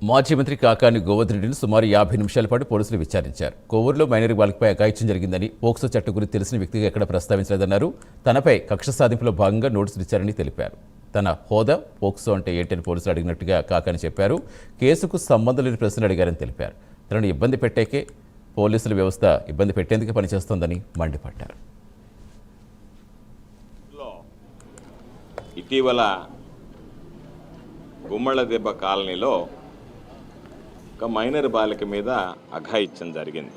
మాజీ మంత్రి కాకాని గోవర్ధన్ రెడ్డిని సుమారు 50 నిమిషాల పాటు పోలీసులు విచారించారు. కొవ్వూరులో మైనర్ బాలికపై అఘాయిత్యం జరిగిందని, పోక్సో చట్టం గురించి తెలిసిన వ్యక్తిగా ఎక్కడ ప్రస్తావించలేదన్నారు. తనపై కక్ష సాధింపులో భాగంగా నోటీసులు ఇచ్చారని తెలిపారు. తన హోదా పోక్సో అంటే ఏంటని పోలీసులు అడిగినట్టుగా కాకాని చెప్పారు. కేసుకు సంబంధం లేని ప్రశ్నలు అడిగారని తెలిపారు. తనను ఇబ్బంది పెట్టేకే పోలీసుల వ్యవస్థ ఇబ్బంది పెట్టేందుకు పనిచేస్తోందని మండిపడ్డారు. ఇటీవల గుమ్మళ్ళ దెబ్బ కాలనీలో ఒక మైనర్ బాలిక మీద అఘాయిత్యం జరిగింది.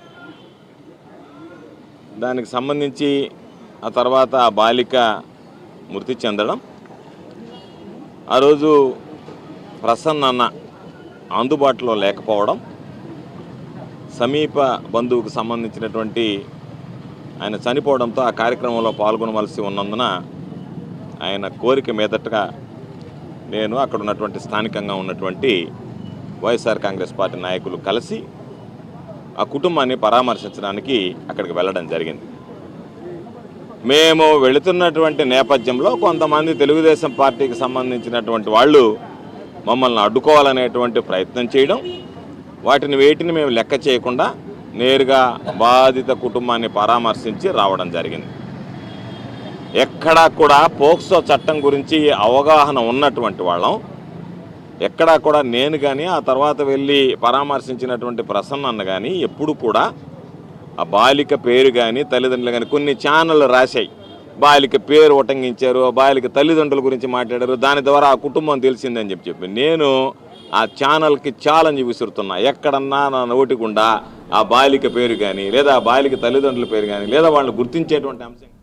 దానికి సంబంధించి ఆ తర్వాత ఆ బాలిక మృతి చెందడం, ఆ రోజు ప్రసన్న అన్న అందుబాటులో లేకపోవడం, సమీప బంధువుకు సంబంధించినటువంటి ఆయన చనిపోవడంతో ఆ కార్యక్రమంలో పాల్గొనవలసి ఉన్నందున ఆయన కోరిక మీదటగా నేను అక్కడ ఉన్నటువంటి స్థానికంగా ఉన్నటువంటి వైఎస్ఆర్ కాంగ్రెస్ పార్టీ నాయకులు కలిసి ఆ కుటుంబాన్ని పరామర్శించడానికి అక్కడికి వెళ్ళడం జరిగింది. మేము వెళుతున్నటువంటి నేపథ్యంలో కొంతమంది తెలుగుదేశం పార్టీకి సంబంధించినటువంటి వాళ్ళు మమ్మల్ని అడ్డుకోవాలనేటువంటి ప్రయత్నం చేయడం, వేటిని మేము లెక్క చేయకుండా నేరుగా బాధిత కుటుంబాన్ని పరామర్శించి రావడం జరిగింది. ఎక్కడా కూడా పోక్సో చట్టం గురించి అవగాహన ఉన్నటువంటి వాళ్ళం, ఎక్కడా కూడా నేను కానీ ఆ తర్వాత వెళ్ళి పరామర్శించినటువంటి ప్రసన్న అన్న కానీ ఎప్పుడు కూడా ఆ బాలిక పేరు కానీ తల్లిదండ్రులు కానీ కొన్ని ఛానళ్ళు రాశాయి, బాలిక పేరు ఉటంకించారు, ఆ బాలిక తల్లిదండ్రుల గురించి మాట్లాడారు, దాని ద్వారా ఆ కుటుంబం తెలిసిందని చెప్పి నేను ఆ ఛానల్కి ఛాలెంజ్ విసురుతున్నా. ఎక్కడన్నా నా నోటి గుండా ఆ బాలిక పేరు కానీ లేదా ఆ బాలిక తల్లిదండ్రుల పేరు కానీ లేదా వాళ్ళని గుర్తించేటువంటి అంశం